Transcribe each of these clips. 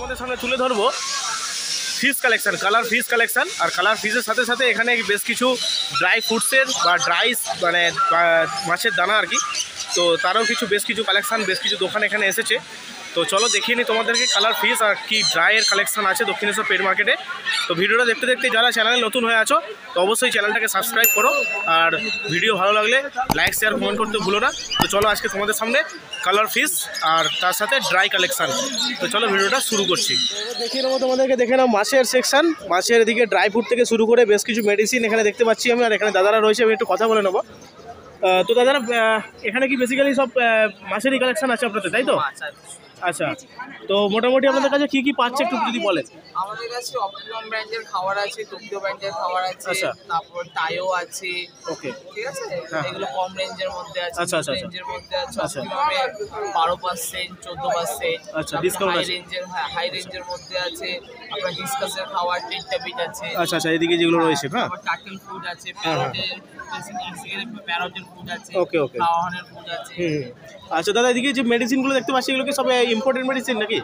তোমাদের সামনে তুলে ধরবো fish collection, colour fish collection. আর কালার ফিশের সাথে সাথে এখানে বেশ কিছু ড্রাই ফ্রুটসের বা ড্রাইস মানে মাছের দানা আর কি, তো তারও বেশ কিছু কালেকশান, বেশ কিছু দোকান এখানে এসেছে। তো চলো দেখিয়ে নিই তোমাদেরকে কালার ফিশ আর কি ড্রাইয়ের কালেকশান আছে দক্ষিণেশ্বর পেট মার্কেটে। তো ভিডিওটা দেখতে দেখতে যারা চ্যানেলে নতুন হয়ে আছো তো অবশ্যই চ্যানেলটাকে সাবস্ক্রাইব করো, আর ভিডিও ভালো লাগলে লাইক শেয়ার কমেন্ট করতে ভুলো না। তো চলো আজকে তোমাদের সামনে কালার ফিশ আর তার সাথে ড্রাই কালেকশান। তো চলো ভিডিওটা শুরু করছি। দেখিয়ে নেবো তোমাদেরকে, দেখে নাও মাছের সেকশন। মাছের এদিকে ড্রাই ফ্রুট থেকে শুরু করে বেশ কিছু মেডিসিন এখানে দেখতে পাচ্ছি আমি, আর এখানে দাদারা রয়েছে, আমি একটু কথা বলে নেবো। তো দাদারা এখানে কি বেসিক্যালি সব মাছেরই কালেকশন আছে আপনাদের, তাই তো? আচ্ছা, তো মোটামুটি আপনাদের কাছে কি কি পাচ্ছে একটু যদি বলেন। আমাদের কাছে অপটিমাম ব্র্যান্ডের খাবার আছে, টোকিও ব্র্যান্ডের খাবার আছে, আচ্ছা, তারপর টাইও আছে। ওকে, ঠিক আছে, হ্যাঁ, এগুলো কম রেঞ্জের মধ্যে আছে। আচ্ছা আচ্ছা রেঞ্জের মধ্যে আছে আচ্ছা, অপটিমামে 12%, 14%। আচ্ছা, ডিসকাউন্ট হাই আছে। রেঞ্জের, হ্যাঁ হাই রেঞ্জের মধ্যে আছে আপনার ডিসকাসের খাবার, টেন্টাবিট আছে। আচ্ছা আচ্ছা, এদিকে যেগুলো রয়েছে, হ্যাঁ, তারপর টার্টেল ফুড আছে, হ্যাঁ, হ্যাঁ, প্যারটের ফুড আছে, ওকে ওকে, ফ্লাওয়ারের ফুড আছে। আচ্ছা দাদা, এদিকে যে মেডিসিনগুলো দেখতে পাচ্ছি এগুলো কি সব ইম্পোর্টেড মেডিসিন নাকি?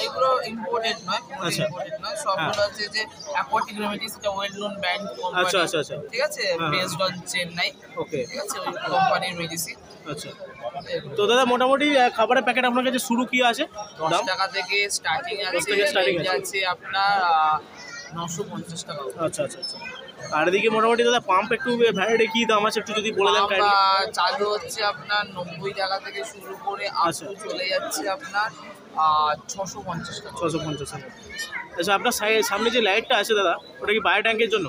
এগুলো ইম্পোর্টেড নয়, আচ্ছা, ইম্পোর্টেড নয়, সবগুলো হচ্ছে যে অ্যাকোয়াটিক রেমেডিস, এটা ওয়েল নোন ব্র্যান্ড কোম্পানি। আচ্ছা আচ্ছা আচ্ছা, ঠিক আছে, বেসড অন চেন্নাই। ওকে, ঠিক আছে, ওই কোম্পানির মেডিসিন। আচ্ছা। তো দাদা মোটামুটি খাবারের প্যাকেট আপনার কাছে শুরু কি আছে? 10 টাকা থেকে স্টার্টিং আছে, 10 থেকে স্টার্টিং আছে আপনার 950 টাকা। আচ্ছা আচ্ছা আচ্ছা। আর এদিকে মোটামুটি দাদা পাম্প একটু ভ্যারাইটি কি দাম আছে একটু যদি বলে দেন। চালু হচ্ছে আপনার 90 টাকা থেকে শুরু করে আচ্ছা, চলে যাচ্ছে আপনার 650 টাকা। 650 টাকা। আচ্ছা, আপনার সামনে যে লাইটটা আছে দাদা ওটা কি বায়ো ট্যাঙ্কের জন্য?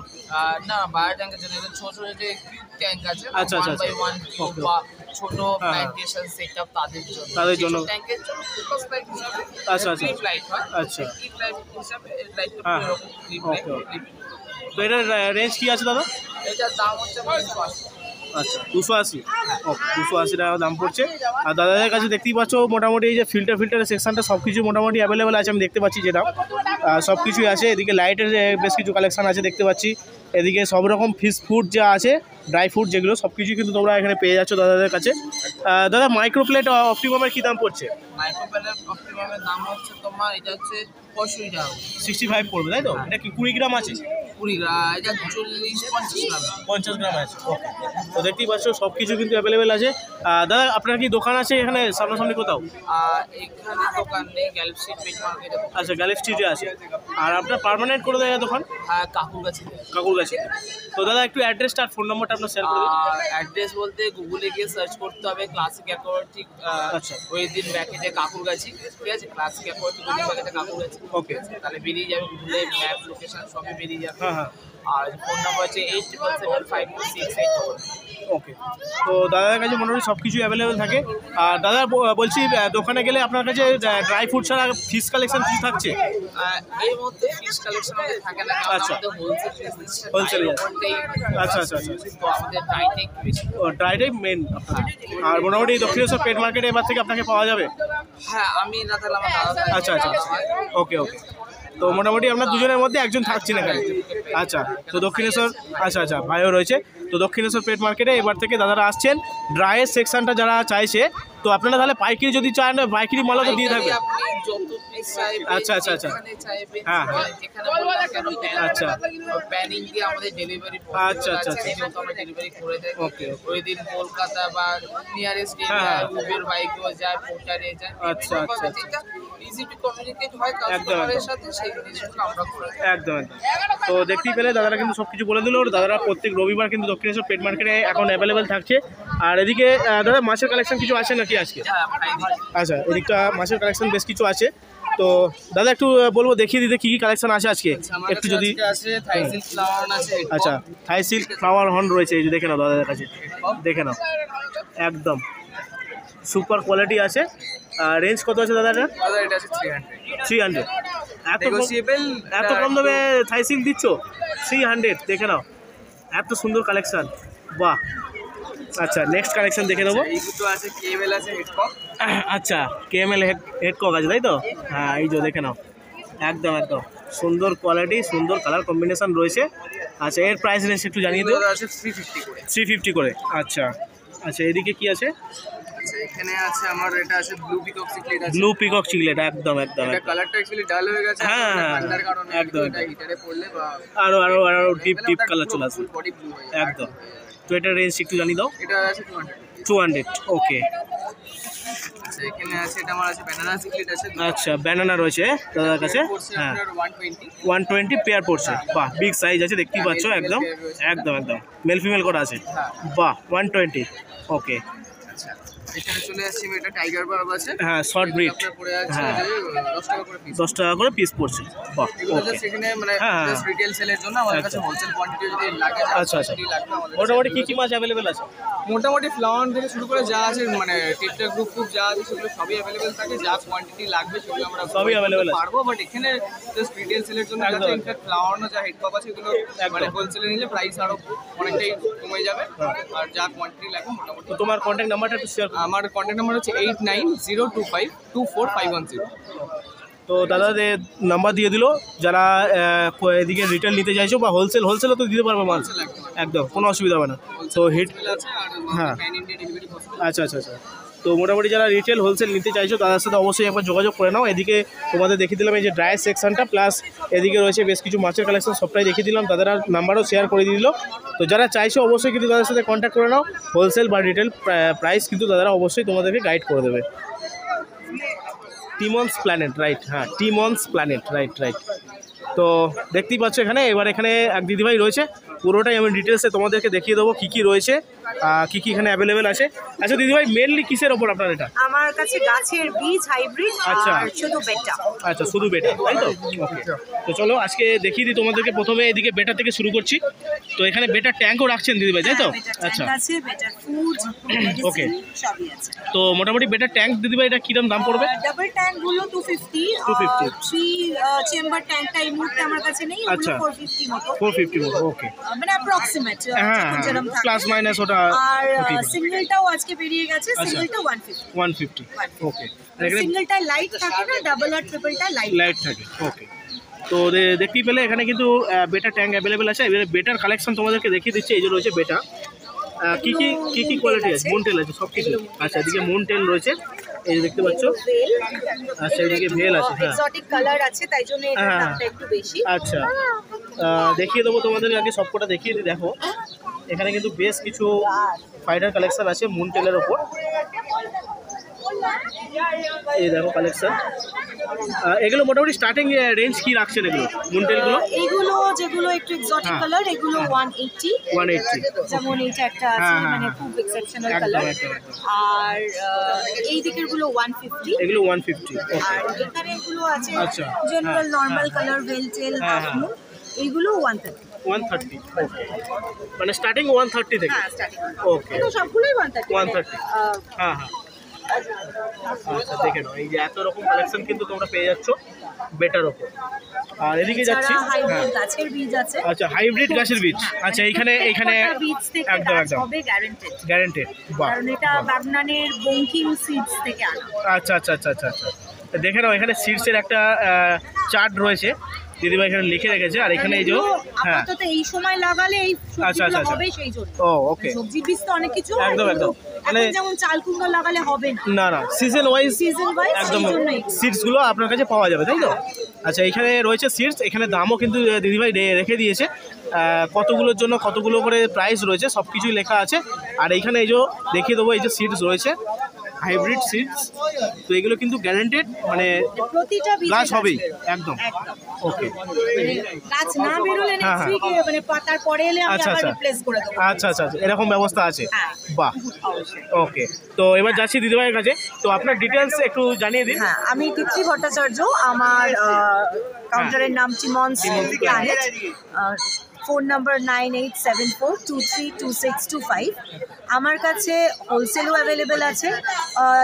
না, বায়ো ট্যাঙ্কের জন্য। এটা ছোট ছোট যে কিউব ট্যাঙ্ক আছে, আচ্ছা আচ্ছা, 1/1 কিউব বা ছোট প্ল্যান্টেশন সেটআপ তাদের জন্য ট্যাঙ্কের জন্য ফোকাস লাইট হিসেবে। আচ্ছা আচ্ছা, লাইট হয়। আচ্ছা, লাইট হিসেবে লাইটটা হ্যাঁ, এরকম ক্লিপ লাইট। তো এটার রেঞ্জ কি আছে দাদা? এটার দাম হচ্ছে 280। আচ্ছা, 280, ওকে, 280 টাকা দাম পড়ছে। আর দাদাদের কাছে দেখতেই পাচ্ছ মোটামুটি এই যে ফিল্টারের সেকশনটা সব কিছু মোটামুটি অ্যাভেলেবেল আছে, আমি দেখতে পাচ্ছি যেটা সব কিছুই আছে। এদিকে লাইটের বেশ কিছু কালেকশান আছে দেখতে পাচ্ছি। এদিকে সব রকম ফিশ ফুড যা আছে, ড্রাই ফ্রুট যেগুলো সব কিছুই কিন্তু তোমরা এখানে পেয়ে যাচ্ছ দাদাদের কাছে। দাদা মাইক্রোপ্লেট অপটিমামের কী দাম পড়ছে? মাইক্রোপ্লেট অপটিমামের দাম হচ্ছে তোমার, এটা হচ্ছে 65 টাকা। 65 পড়বে, তাই তো? এটা কি 20 গ্রাম আছে? 20 গ্রাম, এটা 40-50 গ্রাম। 50 গ্রাম আছে, ওকে। তো দেখতেই পাচ্ছ সব কিছু কিন্তু অ্যাভেলেবেল আছে। দাদা আপনার কি দোকান আছে এখানে সামনাসামনি কোথাও? এখানে দোকান নেই, গ্যালাক্সি পেট মার্কেটে। আচ্ছা, গ্যালাক্সি স্ট্রিটে আছে। আর আপনার পার্মানেন্ট করে দেয় দোকান? হ্যাঁ, কাকুর কাছে। তো দাদা একটু অ্যাড্রেসটা আর ফোন নম্বরটা আপনার শেয়ার করে দিন। অ্যাড্রেস বলতে গুগলে গিয়ে সার্চ করতে হবে ক্লাসিক অ্যাকোয়াটিক, আচ্ছা, ওই দিন ব্যাকেটে কাকুর কাছে। ঠিক আছে, ক্লাসিক অ্যাকোয়াটিক ওই দিন ব্যাকেটে কাকুর কাছে। ওকে, তাহলে বেরিয়ে যাবে, গুগলে ম্যাপ লোকেশন সবই বেরিয়ে যাবে। হ্যাঁ হ্যাঁ, আর ফোন নাম্বার হচ্ছে 87752688। ওকে। তো দাদার কাছে মোটামুটি সব কিছুই অ্যাভেলেবেল থাকে। আর দাদা বলছি দোকানে গেলে আপনার কাছে ড্রাই ফ্রুট ছাড়া ফিশ কালেকশন কিছু থাকছে? এর মধ্যে ফিশ কালেকশন আমাদের থাকে না, কারণ আচ্ছা, আমাদের হোলসেল বিজনেস। হোলসেল, আচ্ছা আচ্ছা আচ্ছা, তো আমাদের ড্রাইটাই বেশি। ও ড্রাইটাই মেন আপনার। আর মোটামুটি দক্ষিণেশ্বর পেট মার্কেটে এবার থেকে আপনাকে পাওয়া যাবে? হ্যাঁ, আমি না তাহলে আমার দাদা। আচ্ছা আচ্ছা, ওকে ওকে। তো মোটামুটি আপনার দুজনের মধ্যে একজন থাকছেন এখানে। আচ্ছা, তো দক্ষিণেশ্বর, আচ্ছা আচ্ছা, ভাইও রয়েছে। তো দক্ষিণেশ্বর পেট মার্কেটে এবার থেকে দাদারা আসছেন। ড্রাইয়ের সেকশনটা যারা চাইছে, তো আপনারা তাহলে পাইকারি যদি চান পাইকারি মালও তো দিয়ে থাকবেন। আচ্ছা আচ্ছা আচ্ছা, হ্যাঁ হ্যাঁ, আচ্ছা প্যানিং দিয়ে আমাদের ডেলিভারি। আচ্ছা আচ্ছা আচ্ছা, আমরা ডেলিভারি করে দেই। ওকে, ওই দিন কলকাতা বা নিয়ারেস্ট হ্যাঁ, উবের বাইকও যায়, পোর্টারে যায়। আচ্ছা আচ্ছা, ইজি টু কমিউনিকেট হয় কাস্টমারের সাথে, সেই জিনিসগুলো আমরা করে দিই। একদম একদম। তো দেখতেই পেলে দাদারা কিন্তু সব কিছু বলে দিল। দাদারা প্রত্যেক রবিবার কিন্তু দক্ষিণেশ্বর পেট মার্কেটে এখন অ্যাভেলেবেল থাকছে। আর এদিকে দাদা মাছের কালেকশন কিছু আছে নাকি আজকে? আচ্ছা, এদিকটা মাছের কালেকশন বেশ কিছু আছে। তো দাদা একটু বলবো দেখিয়ে দিতে কি কি কালেকশন আছে আজকে একটু যদি। আচ্ছা, থাই সিল্ক ফ্লাওয়ার হর্ন রয়েছে, এই যে দেখে নাও দাদাদের কাছে, দেখে নাও, একদম সুপার কোয়ালিটি আছে। রেঞ্জ কত আছে দাদা? এটা 300। এত কম দামে থাই সিল্ক দিচ্ছ? 300, দেখে নাও, এত সুন্দর কালেকশন, বাহ। আচ্ছা, নেক্সট কালেকশন দেখে নেবো। আচ্ছা, কেএমএল হেডকক আছে, তাই তো? হ্যাঁ, এই যে দেখে নাও, একদম একদম সুন্দর কোয়ালিটি, সুন্দর কালার কম্বিনেশন রয়েছে। আচ্ছা, এর প্রাইস রেঞ্জ একটু জানিয়ে দিও। 350 করে। আচ্ছা আচ্ছা, এদিকে কি আছে? আচ্ছা এখানে আছে আমার এটা আছে ব্লু পিকক চিকলেট আছে। ব্লু পিকক চিকলেট একদম একদম। এটা কালারটা অ্যাকচুয়ালি ডাল হয়ে গেছে ঠান্ডার কারণে একদম এটা হিটারে পড়লে বা আরো আরো আরো ডিপ কালার চলে আসবে বডি ব্লু হয়ে একদম। তো এটা রেঞ্জ একটু জানিয়ে দাও। এটা আছে 200 ওকে। আচ্ছা এখানে আছে এটা আমার আছে ব্যানানা চিকলেট আছে। আচ্ছা ব্যানানা রয়েছে দাদার কাছে। হ্যাঁ 120 পেয়ার পড়ছে। বাহ বিগ সাইজ আছে দেখতেই পাচ্ছ একদম একদম একদম মেল ফিমেল করা আছে। বাহ 120 ওকে। আচ্ছা এখানে চলে আসছে এটা টাইগার বার্ব আছে। হ্যাঁ শর্ট ব্রিড হ্যাঁ 10 টাকা করে পিস পড়ছে। বাহ ওকে সেখানে মানে জাস্ট রিটেল সেলের জন্য আমাদের কাছে হোলসেল কোয়ান্টিটি যদি লাগে আচ্ছা আচ্ছা মোটামুটি কি কি মাছ অ্যাভেলেবেল আছে? মোটামুটি ফ্লাওয়ার থেকে শুরু করে যা আছে মানে টেট্রা গ্রুপ যা আছে সেগুলো সবই অ্যাভেলেবেল থাকে। যা কোয়ান্টিটি লাগবে সেগুলো আমরা সবই অ্যাভেলেবেল আছে পারবো বাট এখানে জাস্ট রিটেল সেলের জন্য যাতে ইনফ্যাক্ট ফ্লাওয়ার না যা হেড কাপ আছে এগুলো মানে হোলসেলে নিলে প্রাইস আরো অনেকটাই কমে যাবে। আর যা কোয়ান্টিটি লাগবে মোটামুটি। তো তোমার কন্ট্যাক্ট নাম্বারটা একটু শেয়ার করো। আমার কন্ট্যাক্ট নাম্বার হচ্ছে 8902524510। তো দাদাদের নাম্বার দিয়ে দিল যারা এদিকে রিটেল নিতে চাইছো বা হোলসেলও তো দিতে পারবে মাল একদম কোনো অসুবিধা হবে না। তো হিট হ্যাঁ আচ্ছা আচ্ছা আচ্ছা। তো মোটামুটি যারা রিটেল হোলসেল নিতে চাইছো তাদের সাথে অবশ্যই একবার যোগাযোগ করে নাও। এদিকে তোমাদের দেখিয়ে দিলাম এই যে ড্রাই সেকশনটা প্লাস এদিকে রয়েছে বেশ কিছু মাছের কালেকশন সবটাই দেখিয়ে দিলাম। তাদের নাম্বারও শেয়ার করে দিয়ে দিল। তো যারা চাইছো অবশ্যই কিন্তু তাদের সাথে কন্ট্যাক্ট করে নাও। হোলসেল বা রিটেল প্রাইস কিন্তু তারা অবশ্যই তোমাদেরকে গাইড করে দেবে। টিমন্স প্ল্যানেট রাইট। হ্যাঁ টিমন্স প্ল্যানেট রাইট। তো দেখতেই পাচ্ছ এখানে এবার এখানে এক দিদিভাই রয়েছে পুরোটাই আমি ডিটেলসে তোমাদেরকে দেখিয়ে দেবো কী কী রয়েছে কী কী এখানে অ্যাভেলেবেল আছে। আচ্ছা দিদিভাই মেনলি কিসের ওপর আপনার এটা? আমার কাছে গাছের বীজ হাইব্রিড আচ্ছা আর শুধু বেটা। আচ্ছা শুধু বেটা তাই তো ওকে। তো চলো আজকে দেখিয়ে দিই তোমাদেরকে। প্রথমে এদিকে বেটা থেকে শুরু করছি। তো এখানে বেটার ট্যাঙ্কও রাখছেন দিদিভাই তাই তো? আচ্ছা আছে বেটার ফুড ওকে সবই আছে। তো মোটামুটি বেটার ট্যাঙ্ক দিদিভাই এটা কিরকম দাম পড়বে? ডাবল ট্যাঙ্ক গুলো 250 থ্রি চেম্বার ট্যাঙ্কটা এই মুহূর্তে আমার কাছে নেই। আচ্ছা 450 মতো 450 মতো ওকে মানে অ্যাপ্রক্সিমেট হ্যাঁ প্লাস মাইনাস ওটা। আর সিঙ্গেলটাও আজকে বেরিয়ে গেছে। সিঙ্গেলটা 150 ওকে। সিঙ্গেলটা লাইট থাকে না ডাবল আর ট্রিপলটা লাইট থাকে ওকে। তো দেখতেই পেলে এখানে কিন্তু বেটার ট্যাঙ্ক অ্যাভেলেবেল আছে। এবারে বেটার কালেকশন তোমাদেরকে দেখিয়ে দিচ্ছি। এই যে রয়েছে বেটা কি কি কোয়ালিটি আছে? মুনটেল আছে সব কিছু। আচ্ছা এদিকে মুনটেল রয়েছে এই যে দেখতে পাচ্ছ। আচ্ছা এদিকে ভেল আছে হ্যাঁ এক্সোটিক কালার আছে তাই জন্য এটার দামটা একটু বেশি। আচ্ছা দেখিয়ে দেবো তোমাদের আগে সবকটা দেখিয়ে দিই। দেখো এখানে কিন্তু বেশ কিছু ফাইটার কালেকশন আছে মুনটেলের ওপর। এই দেখো কালেকশন এগুলো মোটামুটি স্টার্টিং রেঞ্জ কি রাখছেন এগুলো মুনটেলগুলো? এইগুলো যেগুলো একটু এক্সোটিক কালার এগুলো 180 যেমন এইটা একটা আছে মানে খুব এক্সেপশনাল কালার। আর এই দিকের গুলো 150 এগুলো 150 আর এখানে এগুলো আছে general normal colour veiltail half moon এইগুলো 130 ওকে মানে স্টার্টিং 130 থেকে ওকে। তো সবগুলোই 130 হ্যাঁ আচ্ছা দেখে নাও এই যে এত রকম কালেকশন কিন্তু তোমরা পেয়ে যাচ্ছ বেটার ওপর। আর এদিকে যাচ্ছি হাইব্রিড গাছের বীজ আছে। আচ্ছা হাইব্রিড গাছের বীজ আচ্ছা এইখানে বীজ থেকে একদম হবে গ্যারান্টেড। বাহ কারণ এটা বাগনানের বঙ্কিম সিডস থেকে আনা। আচ্ছা দেখে নাও এখানে সিডসের একটা চার্ট রয়েছে দিদিভাই এখানে লিখে রেখেছে। আর এখানে এই যে হ্যাঁ আপাতত এই সময় লাগালে এই সবজিগুলো হবে সেই জন্য। ও ওকে সবজি বীজ তো অনেক কিছু একদম মানে যেমন চাল কুমড়ো লাগালে হবে না সিজন ওয়াইজ একদম সিডস গুলো আপনার কাছে পাওয়া যাবে তাই তো? আচ্ছা এখানে রয়েছে সিডস। এখানে দামও কিন্তু দিদিভাই রেখে দিয়েছে কতগুলোর জন্য কতগুলো করে প্রাইস রয়েছে সব কিছুই লেখা আছে। আর এইখানে এই যে দেখিয়ে দেবো এই যে সিডস রয়েছে হাইব্রিড সিডস। তো এগুলো কিন্তু গ্যারান্টেড মানে প্রতিটা গাছ হবেই একদম ওকে। গাছ না বেরোলে নেক্সট উইকে মানে পাতার পরে এলে আমি আবার রিপ্লেস করে দেব। আচ্ছা এরকম ব্যবস্থা আছে। বাহ ওকে। তো এবার যাচ্ছি দিদিভাইয়ের কাছে। তো আপনার ডিটেইলস একটু জানিয়ে দিন। হ্যাঁ আমি দীপ্তি ভট্টাচার্য। আমার কাউন্টারের নাম টিমন্স প্ল্যানেট। Phone number 9874232625। আমার কাছে হোলসেলও অ্যাভেলেবেল আছে।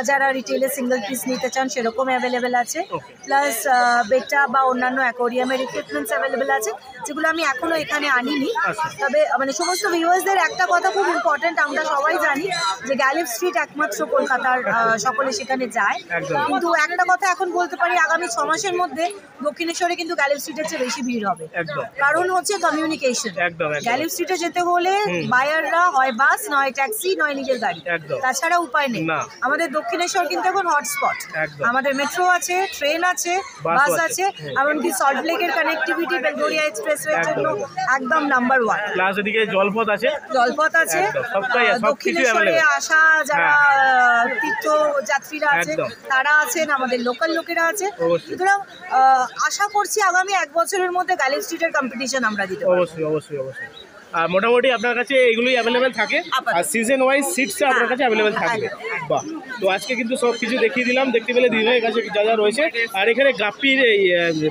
যারা রিটেলে সিঙ্গেল পিস নিতে চান সেরকম অ্যাভেলেবেল আছে। প্লাস বেটা বা অন্যান্য অ্যাকোরিয়ামের ইকুইপমেন্টস অ্যাভেলেবেল আছে যেগুলো আমি এখনও এখানে আনিনি। তবে মানে সমস্ত ভিউয়ার্সদের একটা কথা খুব ইম্পর্টেন্ট। আমরা সবাই জানি যে গ্যালিফ স্ট্রিট একমাত্র কলকাতার সকলে সেখানে যায়। কিন্তু একটা কথা এখন বলতে পারি আগামী 6 মাসের মধ্যে দক্ষিণেশ্বরে কিন্তু গ্যালিফ স্ট্রিটের চেয়ে বেশি ভিড় হবে। কারণ হচ্ছে কমিউনিকেশন। গ্যালিফ স্ট্রিটে যেতে হলে বায়াররা হয় বাস নয় ট্যাক্সি ট্যাক্সি নয় নিজের গাড়ি, একদম। তাছাড়া উপায় নেই। না। আমাদের দক্ষিণেশ্বর কিন্তু এখন হটস্পট, একদম। আমাদের মেট্রো আছে, ট্রেন আছে, বাসও বাস আছে। আছে, এমনকি সল্ট লেকের কানেক্টিভিটি বেলগোরিয়া এক্সপ্রেসওয়ের জন্য একদম নাম্বার 1। প্লাস এদিকে জলপথ আছে, জলপথ আছে, একদম, সবটাই সবকিছু দক্ষিণেশ্বরে available। আসা যারা তীর্থযাত্রীরা আছে একদম। তারা আছেন, আমাদের লোকাল লোকেরা আছে। অবশ্যই। সুতরাং আশা করছি আগামী 1 বছরের মধ্যে গ্যালি স্ট্রিটের কম্পিটিশন আমরা দিতে পারবো। অবশ্যই অবশ্যই অবশ্যই। আর মোটামুটি আপনার কাছে এগুলোই অ্যাভেলেবেল থাকে, আপাতত। আর সিজন ওয়াইজ সিটসও আপনার কাছে অ্যাভেলেবেল থাকবে। বাহ, তো আজকে কিন্তু সব কিছু দেখিয়ে দিলাম, দেখতে পেলে দিদিভাইয়ের কাছে যা যা রয়েছে। আর এখানে গাপ্পির এই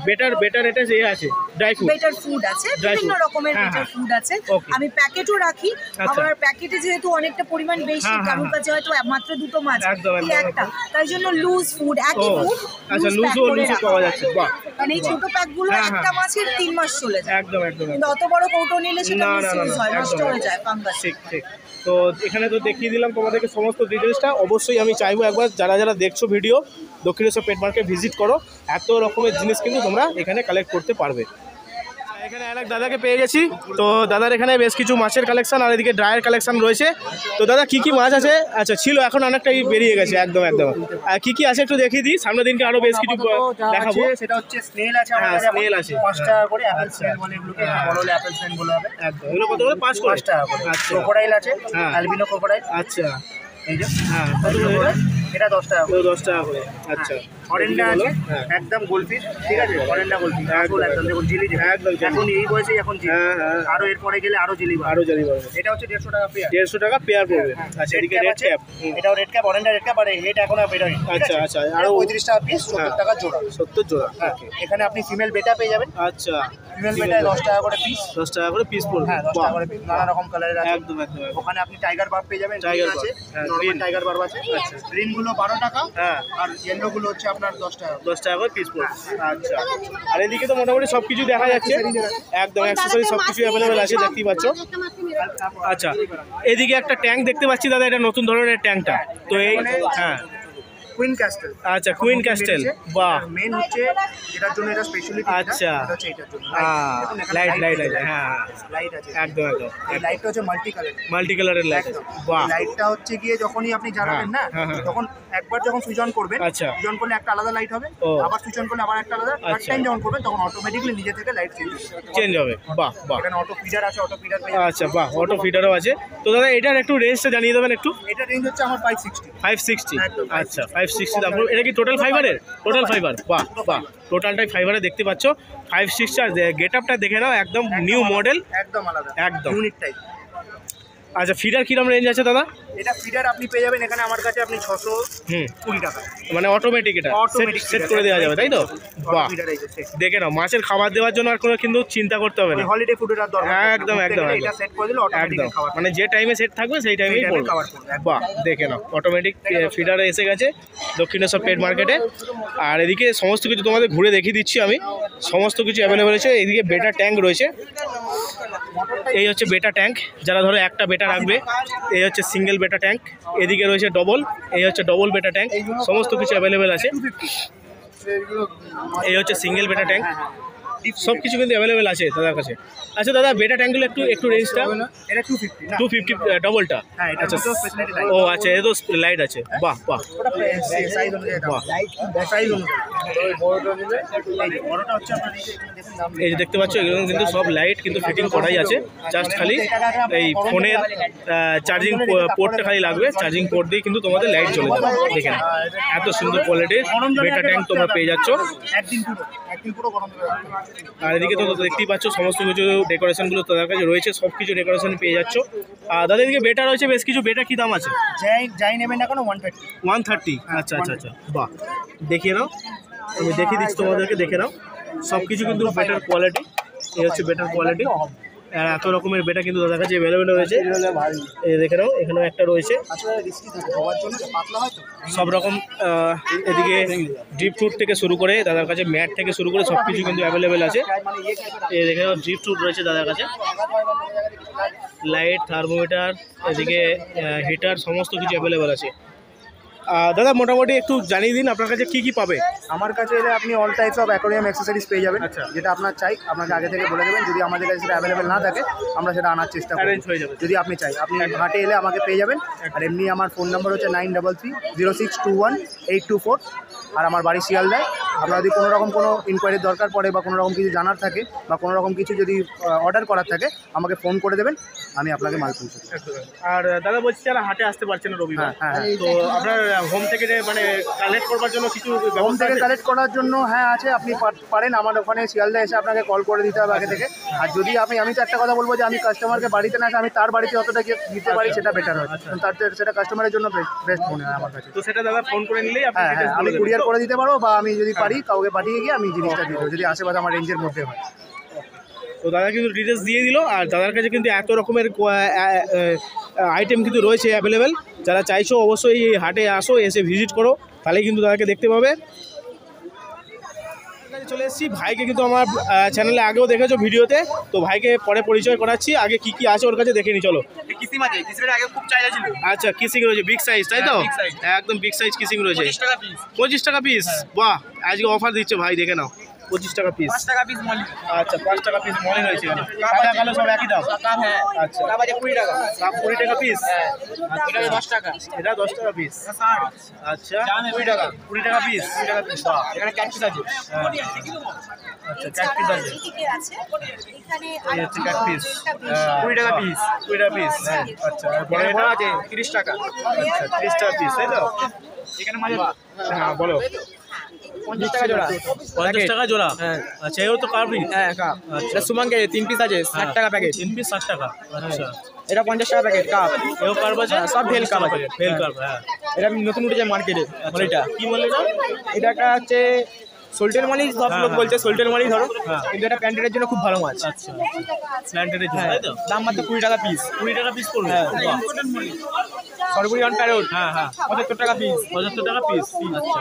বেটার এটা যে আছে ড্রাই ফ্রুট, বেটার ফুড আছে, Dry বিভিন্ন food। রকমের হ্যাঁ, বেটার হ্যাঁ। ফুড আছে। Okay. আমি প্যাকেটও রাখি, আচ্ছা। আমার প্যাকেটে যেহেতু অনেকটা পরিমাণ বেশি, হ্যাঁ, হ্যাঁ, কারোর হ্যাঁ। কাছে হয়তো মাত্র 2টো মাছ একদম, কি একদম, একটা, তাই জন্য লুজ ফুড, একই ও, ফুড আচ্ছা, লুজও পাওয়া যাচ্ছে। বাহ, কারণ এই ছোট প্যাকগুলো হ্যাঁ, একটা হ্যাঁ। মাছের 3 মাস চলে যায়, একদম একদম কিন্তু অত বড় কৌটো নিলে সেটা না, না, না, মিসইউজ না, হয়, নষ্ট একদম, হয়ে যায়, ফাঙ্গাস। ঠিক ঠিক। তো এখানে তো দেখিয়ে দিলাম তোমাদেরকে সমস্ত ডিটেলসটা। অবশ্যই আমি চাইবো একবার যারা যারা দেখছো video, Dakshineswar pet market visit করো, এত রকমের জিনিস কিন্তু তোমরা এখানে কালেক্ট করতে পারবে। এখানে আরেক দাদাকে পেয়ে গেছি, তো দাদার এখানে বেশ কিছু মাছের কালেকশন আর এদিকে ড্রায়ের কালেকশন রয়েছে। তো দাদা কি কি মাছ আছে? আচ্ছা, ছিল, এখন অনেকটাই বেরিয়ে গেছে, একদম একদম। আর কি কি আছে একটু দেখিয়ে দিই, সামনের দিনকে আরো বেশ কিছু দেখাবো। সেটা হচ্ছে স্নেল আছে, হ্যাঁ, আমাদের snail আছে। 5 টাকা করে অ্যাপেল স্নেল বলে এগুলোকে, বড় হলে অ্যাপেল স্নেল বলা হবে। একদম, এগুলো কত করে? 5 করে? 5 টাকা করে। আচ্ছা, ক্রোকোডাইল আছে, হ্যাঁ। অ্যালবিনো ক্রোকোডাইল, আচ্ছা, এই যে হ্যাঁ, কত করে? এটা 10 টাকা করে। 10 টাকা করে, আচ্ছা। অরেন্ডা এদিকে আছে, বলো। হ্যাঁ, একদম গোলফিশ, ঠিক আছে, অরেন্ডা গোলফিশ একদম, একদম, দেখুন জিলি যে একদম জিলি। এখন এই বয়সে এখন জিলি, হ্যাঁ, হ্যাঁ। আরো এরপরে গেলে আরো জিলি বাড়বে। আরো জানি পারবে। এটা হচ্ছে 150 টাকা পেয়ার। 150 টাকা পেয়ার পড়বে। আচ্ছা, এদিকে রেড ক্যাপ। এটাও রেড ক্যাপ, অরেন্ডা রেড ক্যাপ, আর হেড এখন আর বেরোয়। আচ্ছা, আচ্ছা, আরো আরো 35 টাকা পিস, 70 টাকা জোড়া। 70 জোড়া। হ্যাঁ, এখানে আপনি ফিমেল বেটা পেয়ে যাবেন। আচ্ছা, ফিমেল বেটায় 10 টাকা করে পিস। 10 টাকা করে পিস পড়বে। হ্যাঁ, 10 টাকা করে পিস, নানা রকম কালারের আছে। একদম একদম একদম। ওখানে আপনি টাইগার বার্ব পেয়ে যাবেন, Tiger green আছে, barb, হ্যাঁ, নরমাল green। টাইগার বার্ব আছে। গ্রিন গুলো 12 টাকা, হ্যাঁ, আর ইয়েলো গুলো হচ্ছে আপনার 10 টাকা। 10 টাকা করে পিস পড়বে। আচ্ছা, আর এদিকে তো মোটামুটি সব কিছু দেখা যাচ্ছে, একদম অ্যাক্সেসরি সব কিছু অ্যাভেলেবেল আছে, দেখতেই পাচ্ছ। আচ্ছা, এদিকে একটা ট্যাঙ্ক দেখতে পাচ্ছি দাদা, এটা নতুন ধরনের ট্যাঙ্কটা। তো এই, হ্যাঁ, কুইন ক্যাস্টেল। আচ্ছা, কুইন ক্যাস্টেল, বাহ। মেন হচ্ছে এটার জন্য, এটা স্পেশালিটি। আচ্ছা। এটা হচ্ছে এটার জন্য লাইট লাইট লাইট, হ্যাঁ, লাইট আছে একদম একদম। এই লাইটটা হচ্ছে মাল্টি কালার। মাল্টি কালারের লাইট, বাহ। লাইটটা হচ্ছে গিয়ে যখনই আপনি জ্বালাবেন না, হ্যাঁ, হ্যাঁ। তখন একবার যখন সুইচ অন করবেন, আচ্ছা। সুইচ অন করলে একটা আলাদা লাইট হবে, ও। আবার সুইচ অন করলে আবার একটা আলাদা, থার্ড আচ্ছা। টাইম যখন করবেন তখন অটোমেটিক্যালি নিজে থেকে লাইট চেঞ্জ হবে। চেঞ্জ হবে, বাহ বাহ। এখানে অটো ফিডার আছে, অটো ফিডার পেয়ে আচ্ছা, বাহ, অটো ফিডারও আছে। তো দাদা এটার একটু রেঞ্জটা জানিয়ে দেবেন একটু। এটা রেঞ্জ হচ্ছে আমার 560। 560, একদম, আচ্ছা, 560 দাম। এটা কি টোটাল ফাইবারের? টোটাল ফাইবার, বাহ বাহ, টোটালটাই ফাইবারে দেখতে পাচ্ছ। 560, আর গেট আপটা দেখে নাও, একদম নিউ মডেল, একদম আলাদা, একদম। Unique type. আচ্ছা, ফিডার কিরম রেঞ্জ আছে দাদা? এটা ফিডার আপনি পেয়ে যাবেন এখানে আমার কাছে, আপনি 620 টাকা। মানে অটোমেটিক, এটা Automatic সেট feeder, করে দেওয়া যাবে, তাই তো? বাহ, ফিডার এই যে set। দেখে নাও, মাছের খাবার দেওয়ার জন্য আর কোনো কিন্তু চিন্তা করতে হবে না। ওই হলিডে ফুডের আর দরকার নেই। একদম, ঘুরতে একদম, গেলে একদম। এটা সেট করে দিলে একদম, অটোমেটিক খাবার। মানে যে টাইমে সেট থাকবে সেই টাইমেই সেই time এ পড়বে। খাবার পড়বে, একদম। বাহ, দেখে নাও, অটোমেটিক ফিডারে এসে গেছে দক্ষিণেশ্বর পেট মার্কেটে। আর এদিকে সমস্ত কিছু তোমাদের ঘুরে দেখিয়ে দিচ্ছি আমি, সমস্ত কিছু অ্যাভেলেবেল আছে। এদিকে বেটা ট্যাঙ্ক রয়েছে, এই হচ্ছে বেটা ট্যাঙ্ক, যারা ধরো একটা বেটা রাখবে, এই হচ্ছে সিঙ্গেল বেটা ট্যাঙ্ক। এদিকে রয়েছে ডবল, এই হচ্ছে ডবল বেটা ট্যাঙ্ক, সমস্ত কিছু অ্যাভেলেবেল আছে। এই হচ্ছে সিঙ্গেল বেটা ট্যাঙ্ক, সব কিছু কিন্তু অ্যাভেলেবেল আছে দাদার কাছে। আচ্ছা দাদা, বেটা ট্যাঙ্কগুলো একটু রেঞ্জটা? এটা 250 না? 250 ডবলটা? হ্যাঁ, এটা আচ্ছা, তো স্পেশালিটি লাইট। ও আচ্ছা, এ তো লাইট আছে, বাহ বাহ। ওটা সাইজ অনুযায়ী দাম। বাহ। সাইজ অনুযায়ী। ওই বড়টা নিলে, এই যে বড়টা হচ্ছে আপনার এই যে এখানে দেখুন দাম। এই যে দেখতে পাচ্ছ, এগুলো কিন্তু সব লাইট কিন্তু ফিটিং করাই আছে, জাস্ট খালি এই ফোনের চার্জিং পোর্টটা খালি লাগবে, চার্জিং পোর্ট দিয়ে কিন্তু তোমাদের লাইট চলে যাবে। দেখে নাও, এত সুন্দর কোয়ালিটির বেটা ট্যাঙ্ক তোমরা পেয়ে যাচ্ছ। একদিন পুরো গরম করে রাখতে হবে। আর এদিকে তো দেখতেই পাচ্ছ সমস্ত কিছু ডেকোরেশনগুলো তাদের কাছে রয়েছে, সব কিছু ডেকোরেশন পেয়ে যাচ্ছ। আর দাদা এদিকে বেটা রয়েছে বেশ কিছু, বেটা কি দাম আছে? যাই নেবেন না কোনো 130। 130, আচ্ছা আচ্ছা আচ্ছা, বাহ। দেখিয়ে নাও, আমি দেখিয়ে দিচ্ছি তোমাদেরকে, দেখে নাও, সব কিছু কিন্তু বেটার কোয়ালিটি। এই হচ্ছে বেটার কোয়ালিটি, আর এত রকমের বেটা কিন্তু তাদের কাছে অ্যাভেলেবেল রয়েছে। এই দেখে নাও, এখানেও একটা রয়েছে, আসলে রিস্কি থাকে সবার জন্য, পাতলা হয় তো। সব রকম। এদিকে ড্রিপ ফ্রুট থেকে শুরু করে দাদার কাছে ম্যাট থেকে শুরু করে সব কিছু কিন্তু অ্যাভেলেবেল আছে। এই দেখে নাও, ড্রিপ ফ্রুট রয়েছে দাদার কাছে, লাইট, থার্মোমিটার, এদিকে হিটার, সমস্ত কিছু অ্যাভেলেবেল আছে। দাদা মোটামুটি একটু জানিয়ে দিন আপনার কাছে কী পাবে। আমার কাছে এলে আপনি all types of aquarium accessories পেয়ে যাবেন। আচ্ছা। যেটা আপনার চাই আপনাকে আগে থেকে বলে দেবেন, যদি আমাদের কাছে সেটা অ্যাভেলেবেল না থাকে আমরা সেটা আনার চেষ্টা করব। অ্যারেঞ্জ হয়ে যাবে যদি আপনি চাই আপনি হাটে এলে আমাকে পেয়ে যাবেন। আর এমনি আমার ফোন নাম্বার হচ্ছে 9330621824 আর আমার বাড়ি শিয়ালদায়। আপনার যদি কোনো রকম কোনো ইনকোয়ারির দরকার পড়ে বা কোনো রকম কিছু জানার থাকে বা কোনো রকম কিছু যদি অর্ডার করার থাকে আমাকে ফোন করে দেবেন, আমি আপনাকে মাল পৌঁছে দেবো। আর দাদা বলছি যারা হাটে আসতে পারছেন না রবিবার, হ্যাঁ। তো আপনার হোম থেকে মানে কালেক্ট করবার জন্য কিছু হোম থেকে কালেক্ট করার জন্য হ্যাঁ আছে, আপনি পারেন আমার ওখানে শিয়ালদা এসে আপনাকে কল করে দিতে হবে আগে থেকে। আর যদি আমি তো একটা কথা বলবো যে আমি কাস্টমারকে বাড়িতে না এসে আমি তার বাড়িতে যতটা দিতে পারি সেটা বেটার হয়, তার সেটা কাস্টমারের জন্য বেস্ট মনে হয় আমার কাছে। তো সেটা দাদা ফোন করে নিলেই আপনি হ্যাঁ details আমি বলে দেবেন। কুরিয়ার করে দিতে পারবো বা আমি যদি পারি কাউকে পাঠিয়ে গিয়ে আমি জিনিসটা দিয়ে দেবো, যদি আশেপাশে আমার রেঞ্জের মধ্যে হয়। তো দাদা কিন্তু ডিটেলস দিয়ে দিল। আর দাদার কাছে কিন্তু এত রকমের আইটেম কিন্তু রয়েছে অ্যাভেলেবেল। যারা চাইছো অবশ্যই এই হাটে আসো, এসে ভিজিট করো, তাহলে কিন্তু দাদাকে দেখতে পাবে। চলে এসেছি, ভাইকে কিন্তু আমার চ্যানেলে আগেও দেখেছো ভিডিওতে, তো ভাইকে পরে পরিচয় করাচ্ছি। আগে কি কি আছে ওর কাছে দেখে নি, চলো। কিসিম আছে, কিসিমের আগে খুব চাহিদা ছিল। আচ্ছা, কিসিং রয়েছে বিগ সাইজ, তাই তো? হ্যাঁ, big size। একদম বিগ সাইজ কিসিং রয়েছে। 25 টাকা পিস। 25 টাকা পিস, বাহ! আজকে অফার দিচ্ছে ভাই, দেখে নাও। 25 টাকা পিস। 5 টাকা পিস মলি। আচ্ছা, 5 টাকা পিস মনে রয়েছে। সাদা কালো সব একই দাম। কাপ হ্যাঁ। আচ্ছা, কাপ আছে 20 টাকা। কাপ 20 টাকা পিস। হ্যাঁ। এটা 10 টাকা। এটা 10 টাকা পিস। 60। আচ্ছা, 20 টাকা। 20 টাকা পিস। 20 টাকা পিস। এখানে ক্যাটফিশ আছে। আচ্ছা, ক্যাটফিস আছে। এই হচ্ছে ক্যাটফিস। 20 টাকা পিস। 20 টাকা পিস। আচ্ছা, আর বড় বড় এটা আছে 30 টাকা। আচ্ছা, 30 টাকা পিস, তাই তো? এখানে মাছ হ্যাঁ, বলো। 50 টাকা জোড়া। 50 টাকা জোড়া। হ্যাঁ। আচ্ছা, এও তো কার্ভিং। হ্যাঁ কাপ। এটা সুমাঙ্গে 3 পিস আছে 60 টাকা প্যাকেট। 3 পিস 60 টাকা। আচ্ছা, এটা 50 টাকা প্যাকেট কাপ। এও কার্ভ আছে। সব ভেল কাপ আছে। ভেল কার্ভ, হ্যাঁ। এটা নতুন উঠেছে মার্কেটে মলিটা। কি বললে এটা? এটা একটা হচ্ছে সোল্টের মালি, সব লোক বলছে সোল্টের মালি ধরো, হ্যাঁ। কিন্তু এটা প্যান্টের জন্য খুব ভালো মাছ। আচ্ছা, প্ল্যান্টের জন্য, তাই তো? দাম মাত্র 20 টাকা পিস। 20 টাকা পিস পড়বে। হ্যাঁ। বাহ! সরপুরি অন প্যারোট হ্যাঁ, হ্যাঁ। 75 টাকা পিস। 75 টাকা পিস। আচ্ছা,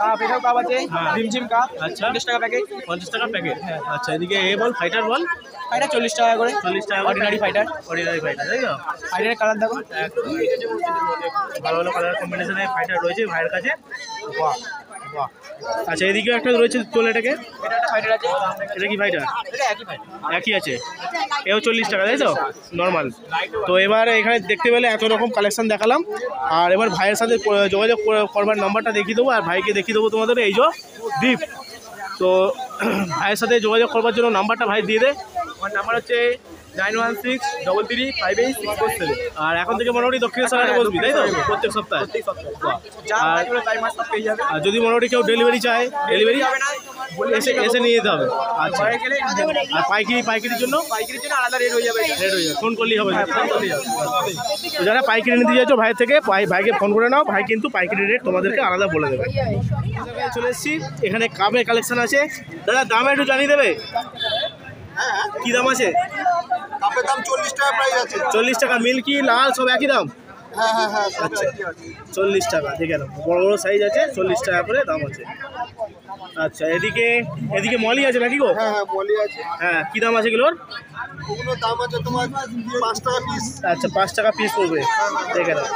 কাপ, এটাও কাপ আছে। হ্যাঁ। ডিমঝিম কাপ আচ্ছা। 50 টাকা প্যাকেট। 50 টাকা প্যাকেট। আচ্ছা, এদিকে এ বল, ফাইটার বল। এটা 40 টাকা করে। 40 টাকা। Ordinary fighter. অর্ডিনারি ফাইটার, তাই তো? ফাইটারের কালার দেখো। ভালো ভালো কালার কম্বিনেশনে ফাইটার রয়েছে ভাইয়ের কাছে। বাহ, বাহ! আচ্ছা, এদিকেও একটা রয়েছে, তোল এটাকে। এটা একটা ফাইটার আছে। এটা কি ফাইটার? এটা একই ফাইটার। একই আছে। এও 40 টাকা, তাই তো? নর্মাল। তো এবার এখানে দেখতে পেলে এত রকম কালেকশন দেখালাম। আর এবার ভাইয়ের সাথে যোগাযোগ করবার নাম্বারটা দেখিয়ে দেবো, আর ভাইকে দেখিয়ে দেবো তোমাদের এই যে দ্বীপ। তো ভাইয়ের সাথে যোগাযোগ করবার জন্য নাম্বারটা ভাই দিয়ে দে। আমার নাম্বার হচ্ছে 9163335867। আর এখন থেকে মোটামুটি দক্ষিণেশ্বর হাটে বসবি, তাই তো? প্রত্যেক সপ্তাহে। বাহ! যা লাগবে তাই মাছ সব পেয়ে যাবে। আর যদি মোটামুটি কেউ ডেলিভারি চায়, ডেলিভারি হবে না, এসে নিয়ে যেতে হবে। আচ্ছা, ঘরে গেলে আর পাইকারির জন্য পাইকারির জন্য আলাদা রেট হয়ে যাবে। রেট হয়ে যাবে, ফোন করলেই হবে। তো যারা পাইকারি নিতে চাইছো ভাইয়ের থেকে, ভাইকে ফোন করে নাও, ভাই কিন্তু পাইকারি রেট তোমাদেরকে আলাদা বলে দেবে। চলে এসেছি, এখানে কাপের কালেকশন আছে। দাদা দাম একটু জানিয়ে দেবে, কি দাম আছে? কাপের দাম 40 টাকা প্রাইস আছে। 40 টাকা। মিল্কি, লাল সব একই দাম? হ্যাঁ হ্যাঁ হ্যাঁ। আচ্ছা, 40 টাকা। দেখে নাও, বড় বড় সাইজ আছে, 40 টাকা করে দাম আছে। আচ্ছা, এদিকে মলি আছে নাকি গো? হ্যাঁ হ্যাঁ মলি আছে। হ্যাঁ, কি দাম আছে এগুলোর? ওগুলো দাম আছে তোমার 5 টাকা পিস। আচ্ছা, 5 টাকা পিস পড়বে। দেখে নাও,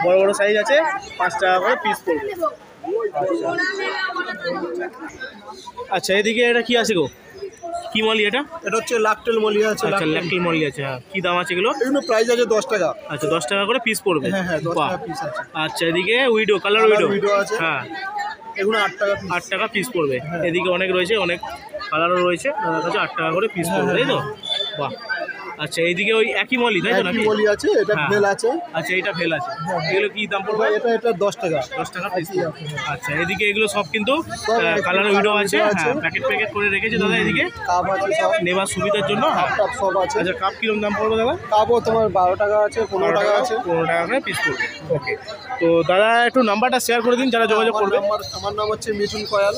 বড় বড় সাইজ আছে, 5 টাকা করে পিস পড়বে। আচ্ছা, এদিকে এটা কি আছে গো? কি মলি এটা? এটা হচ্ছে লাকটেল মলি আছে। আচ্ছা, ল্যাকটেল মলি আছে। হ্যাঁ, কি দাম আছে এগুলো? এগুলো প্রাইস আছে 10 টাকা। আচ্ছা, 10 টাকা করে পিস পড়বে। হ্যাঁ হ্যাঁ 10 বাহ! টাকা পিস আছে। আচ্ছা, এদিকে উইডো, কালার উইডো আছে। হ্যাঁ, এগুলো 8 টাকা পিস। 8 টাকা পিস পড়বে। এদিকে অনেক রয়েছে, অনেক কালারও রয়েছে, দাদার কাছে 8 টাকা করে পিস পড়বে, তাই তো? বাহ! আচ্ছা, এইদিকে ওই একই মলি, তাই তো নাকি? মলি আছে, এটা হ্যাঁ। বেল আছে। আচ্ছা, এইটা ফেল আছে। এগুলো কি দাম পড়বে? এটা 10 টাকা। 10 টাকা পিস। আচ্ছা, এদিকে এগুলো সব কিন্তু কালার উইডো আছে। হ্যাঁ, প্যাকেট করে রেখেছে দাদা এদিকে কাপ আছে সব। নেবার সুবিধার জন্য। হ্যাঁ। কাপ সব আছে। আচ্ছা, কাপ কিরকম দাম পড়বে দাদা? কাপও তোমার 12 টাকা আছে, 15 টাকা আছে। 15 টাকা করে পিস পড়বে। ওকে, তো দাদা একটু নাম্বারটা শেয়ার করে দিন যারা যোগাযোগ করবে। আমার নাম হচ্ছে মিঠুন কয়াল,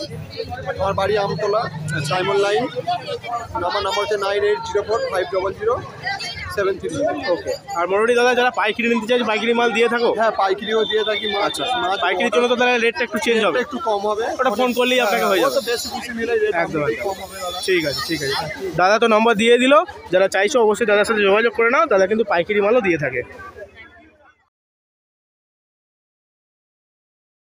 আমার বাড়ি আমতলা, সাইমন লাইন। আমার নাম্বার হচ্ছে 9804500733। ওকে, আর মোটামুটি দাদা যারা পাইকারি নিতে চাইছে, পাইকারি মাল দিয়ে থাকো? হ্যাঁ পাইকারিও দিয়ে থাকি। আচ্ছা, পাইকারির জন্য তো তাহলে রেটটা একটু চেঞ্জ হবে। একটু কম হবে, ওটা ফোন করলেই আপনাকে হয়ে যাবে। বেশি বেশি নিলে রেট একদম কম হবে দাদা। ঠিক আছে, ঠিক আছে। দাদা তো নম্বর দিয়ে দিল, যারা চাইছো অবশ্যই দাদার সাথে যোগাযোগ করে নাও, দাদা কিন্তু পাইকারি মালও দিয়ে থাকে।